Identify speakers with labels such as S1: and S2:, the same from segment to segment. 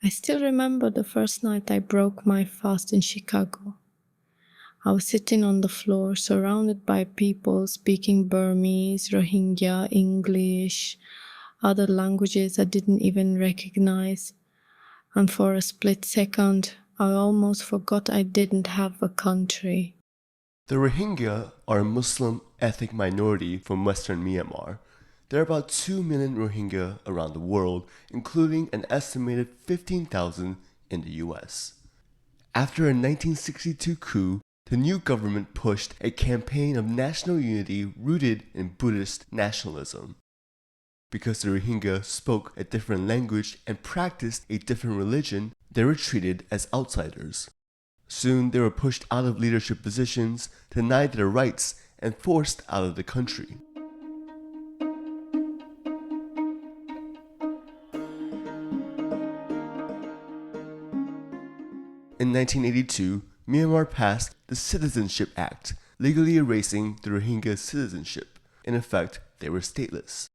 S1: I still remember the first night I broke my fast in Chicago. I was sitting on the floor, surrounded by people speaking Burmese, Rohingya, English, other languages I didn't even recognize. And for a split second, I almost forgot I didn't have a country.
S2: The Rohingya are a Muslim ethnic minority from western Myanmar. There are about 2 million Rohingya around the world, including an estimated 15,000 in the US. After a 1962 coup, the new government pushed a campaign of national unity rooted in Buddhist nationalism. Because the Rohingya spoke a different language and practiced a different religion, they were treated as outsiders. Soon they were pushed out of leadership positions, denied their rights, and forced out of the country. In 1982, Myanmar passed the Citizenship Act, legally erasing the Rohingya citizenship. In effect, they were stateless.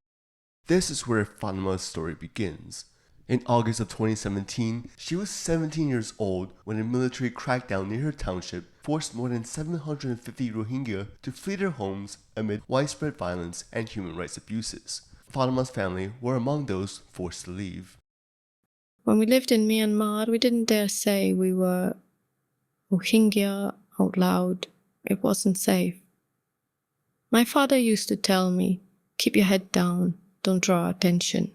S2: This is where Fatima's story begins. In August of 2017, she was 17 years old when a military crackdown near her township forced more than 750 Rohingya to flee their homes amid widespread violence and human rights abuses. Fatima's family were among those forced to leave.
S1: When we lived in Myanmar, we didn't dare say we were Rohingya out loud. It wasn't safe. My father used to tell me, keep your head down, don't draw attention.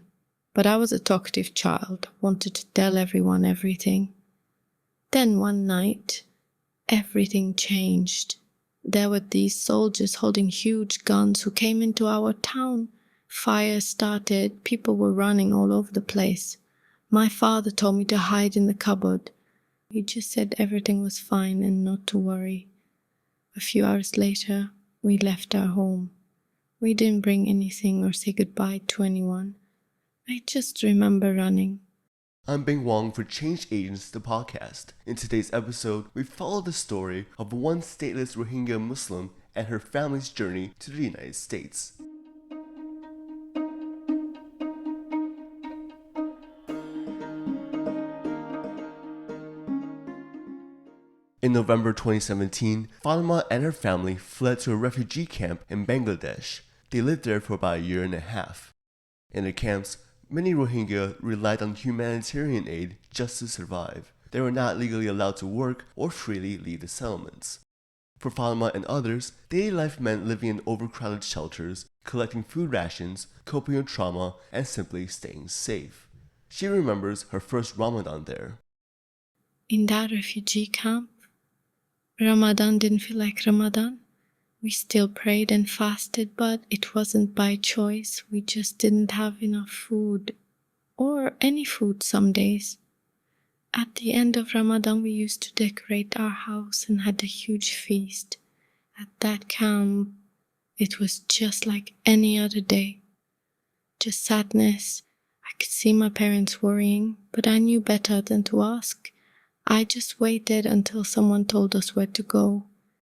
S1: But I was a talkative child, wanted to tell everyone everything. Then one night, everything changed. There were these soldiers holding huge guns who came into our town. Fire started, people were running all over the place. My father told me to hide in the cupboard. He just said everything was fine and not to worry. A few hours later, we left our home. We didn't bring anything or say goodbye to anyone. I just remember running.
S2: I'm Bing Wong for Change Agents, the podcast. In today's episode, we follow the story of one stateless Rohingya Muslim and her family's journey to the United States. In November 2017, Fatima and her family fled to a refugee camp in Bangladesh. They lived there for about a year and a half. In the camps, many Rohingya relied on humanitarian aid just to survive. They were not legally allowed to work or freely leave the settlements. For Fatima and others, daily life meant living in overcrowded shelters, collecting food rations, coping with trauma, and simply staying safe. She remembers her first Ramadan there.
S1: In that refugee camp, Ramadan didn't feel like Ramadan. We still prayed and fasted, but it wasn't by choice. We just didn't have enough food, or any food some days. At the end of Ramadan, we used to decorate our house and had a huge feast. At that camp, it was just like any other day. Just sadness. I could see my parents worrying, but I knew better than to ask. I just waited until someone told us where to go.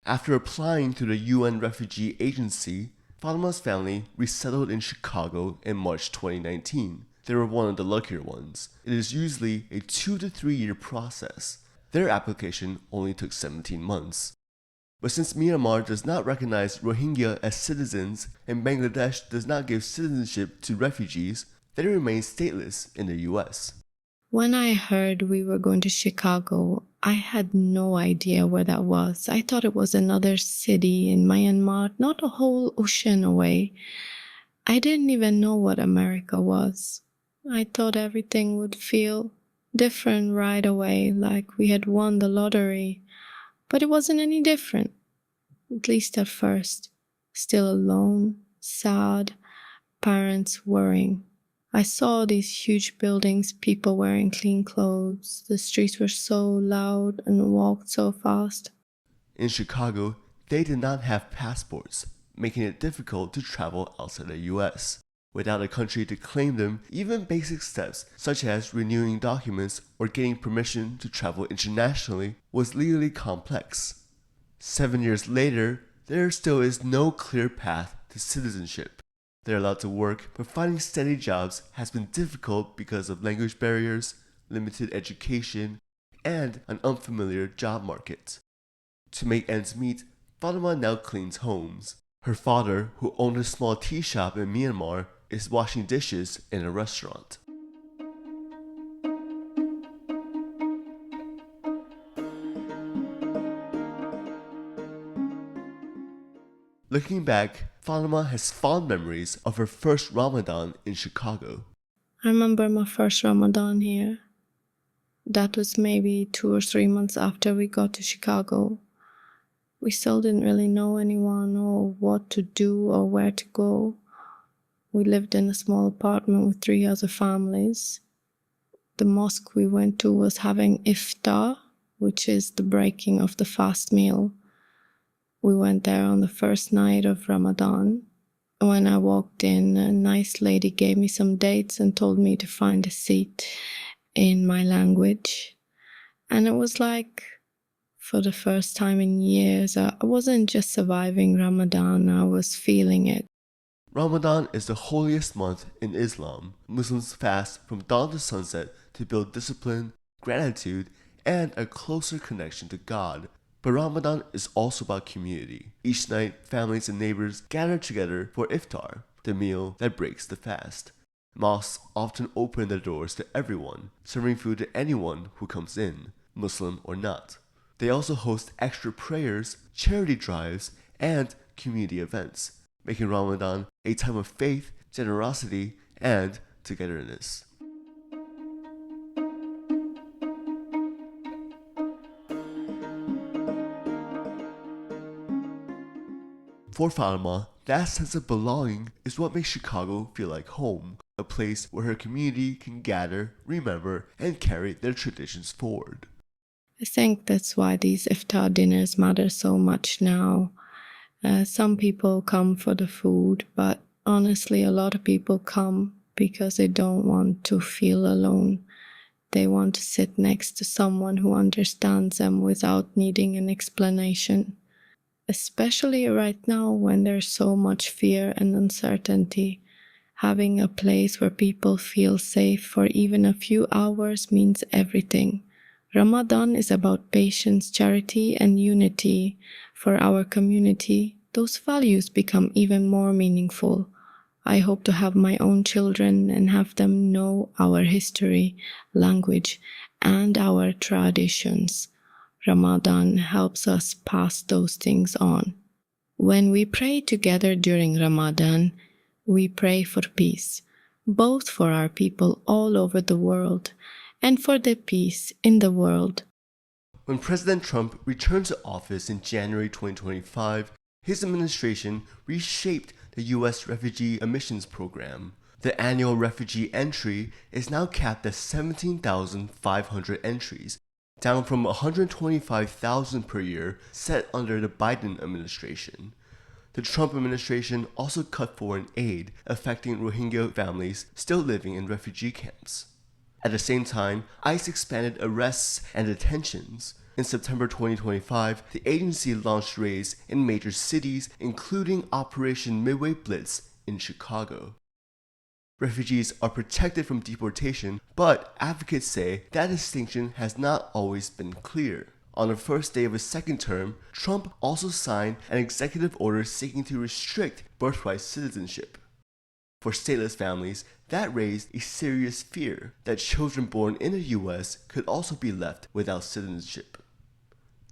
S2: After applying to the UN Refugee Agency, Fatima's family resettled in Chicago in March 2019. They were one of the luckier ones. It is usually a 2 to 3 year process. Their application only took 17 months. But since Myanmar does not recognize Rohingya as citizens and Bangladesh does not give citizenship to refugees, they remain stateless in the US.
S1: When I heard we were going to Chicago, I had no idea where that was. I thought it was another city in Myanmar, not a whole ocean away. I didn't even know what America was. I thought everything would feel different right away, like we had won the lottery. But it wasn't any different, at least at first. Still alone, sad, parents worrying. I saw these huge buildings, people wearing clean clothes. The streets were so loud and walked so fast.
S2: In Chicago, they did not have passports, making it difficult to travel outside the US. Without a country to claim them, even basic steps such as renewing documents or getting permission to travel internationally was legally complex. 7 years later, there still is no clear path to citizenship. They're allowed to work, but finding steady jobs has been difficult because of language barriers, limited education, and an unfamiliar job market. To make ends meet, Fatima now cleans homes. Her father, who owned a small tea shop in Myanmar, is washing dishes in a restaurant. Looking back, Fatima has fond memories of her first Ramadan in Chicago.
S1: I remember my first Ramadan here. That was maybe 2 or 3 months after we got to Chicago. We still didn't really know anyone or what to do or where to go. We lived in a small apartment with 3 other families. The mosque we went to was having iftar, which is the breaking of the fast meal. We went there on the first night of Ramadan. When I walked in, a nice lady gave me some dates and told me to find a seat in my language. And it was like, for the first time in years, I wasn't just surviving Ramadan, I was feeling it.
S2: Ramadan is the holiest month in Islam. Muslims fast from dawn to sunset to build discipline, gratitude, and a closer connection to God. But Ramadan is also about community. Each night, families and neighbors gather together for iftar, the meal that breaks the fast. Mosques often open their doors to everyone, serving food to anyone who comes in, Muslim or not. They also host extra prayers, charity drives, and community events, making Ramadan a time of faith, generosity, and togetherness. For Fatima, that sense of belonging is what makes Chicago feel like home, a place where her community can gather, remember, and carry their traditions forward.
S1: I think that's why these iftar dinners matter so much now. Some people come for the food, but honestly, a lot of people come because they don't want to feel alone. They want to sit next to someone who understands them without needing an explanation. Especially right now when there's so much fear and uncertainty, having a place where people feel safe for even a few hours means everything. Ramadan is about patience, charity, and unity. For our community, those values become even more meaningful. I hope to have my own children and have them know our history, language, and our traditions. Ramadan helps us pass those things on. When we pray together during Ramadan, we pray for peace, both for our people all over the world and for the peace in the world.
S2: When President Trump returned to office in January 2025, his administration reshaped the U.S. Refugee Admissions Program. The annual refugee entry is now capped at 17,500 entries, down from 125,000 per year set under the Biden administration. The Trump administration also cut foreign aid, affecting Rohingya families still living in refugee camps. At the same time, ICE expanded arrests and detentions. In September 2025, the agency launched raids in major cities, including Operation Midway Blitz in Chicago. Refugees are protected from deportation, but advocates say that distinction has not always been clear. On the first day of his second term, Trump also signed an executive order seeking to restrict birthright citizenship. For stateless families, that raised a serious fear that children born in the U.S. could also be left without citizenship.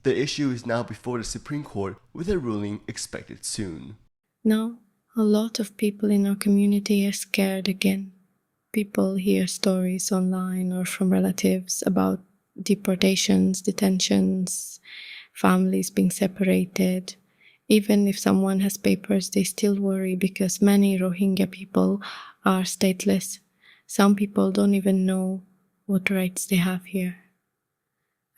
S2: The issue is now before the Supreme Court, with a ruling expected soon.
S1: Now, a lot of people in our community are scared again. People hear stories online or from relatives about deportations, detentions, families being separated. Even if someone has papers, they still worry because many Rohingya people are stateless. Some people don't even know what rights they have here.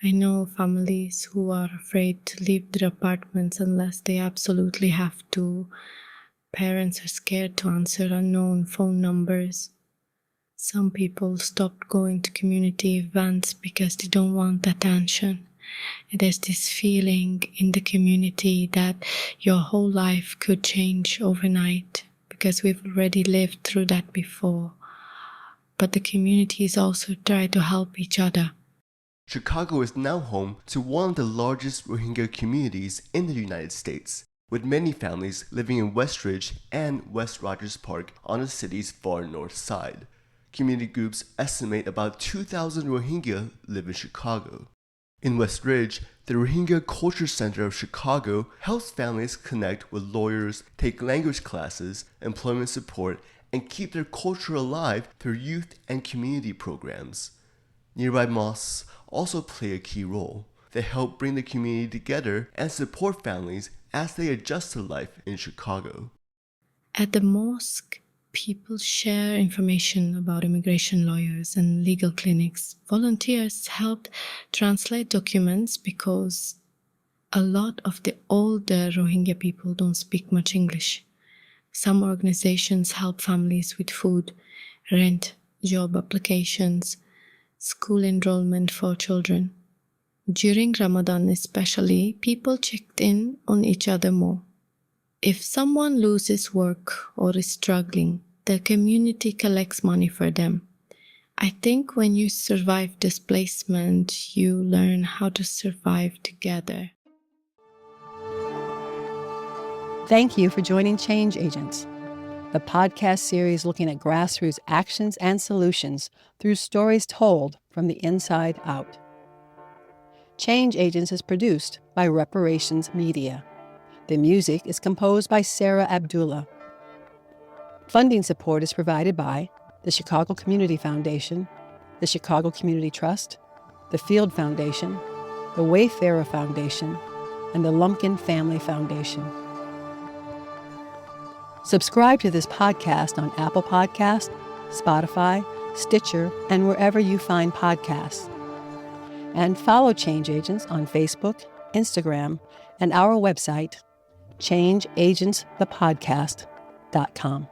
S1: I know families who are afraid to leave their apartments unless they absolutely have to. Parents are scared to answer unknown phone numbers. Some people stopped going to community events because they don't want attention. There's this feeling in the community that your whole life could change overnight because we've already lived through that before. but the communities also try to help each other.
S2: Chicago is now home to one of the largest Rohingya communities in the United States, with many families living in Westridge and West Rogers Park on the city's far north side. Community groups estimate about 2,000 Rohingya live in Chicago. In Westridge, the Rohingya Culture Center of Chicago helps families connect with lawyers, take language classes, employment support, and keep their culture alive through youth and community programs. Nearby mosques also play a key role. They help bring the community together and support families as they adjust to life in Chicago.
S1: At the mosque, people share information about immigration lawyers and legal clinics. Volunteers helped translate documents because a lot of the older Rohingya people don't speak much English. Some organizations help families with food, rent, job applications, school enrollment for children. During Ramadan especially, people checked in on each other more. If someone loses work or is struggling, the community collects money for them. I think when you survive displacement, you learn how to survive together.
S3: Thank you for joining Change Agents, the podcast series looking at grassroots actions and solutions through stories told from the inside out. Change Agents is produced by Reparations Media. The music is composed by Sarah Abdullah. Funding support is provided by the Chicago Community Foundation, the Chicago Community Trust, the Field Foundation, the Wayfarer Foundation, and the Lumpkin Family Foundation. Subscribe to this podcast on Apple Podcasts, Spotify, Stitcher, and wherever you find podcasts. And follow Change Agents on Facebook, Instagram, and our website, changeagentsthepodcast.com.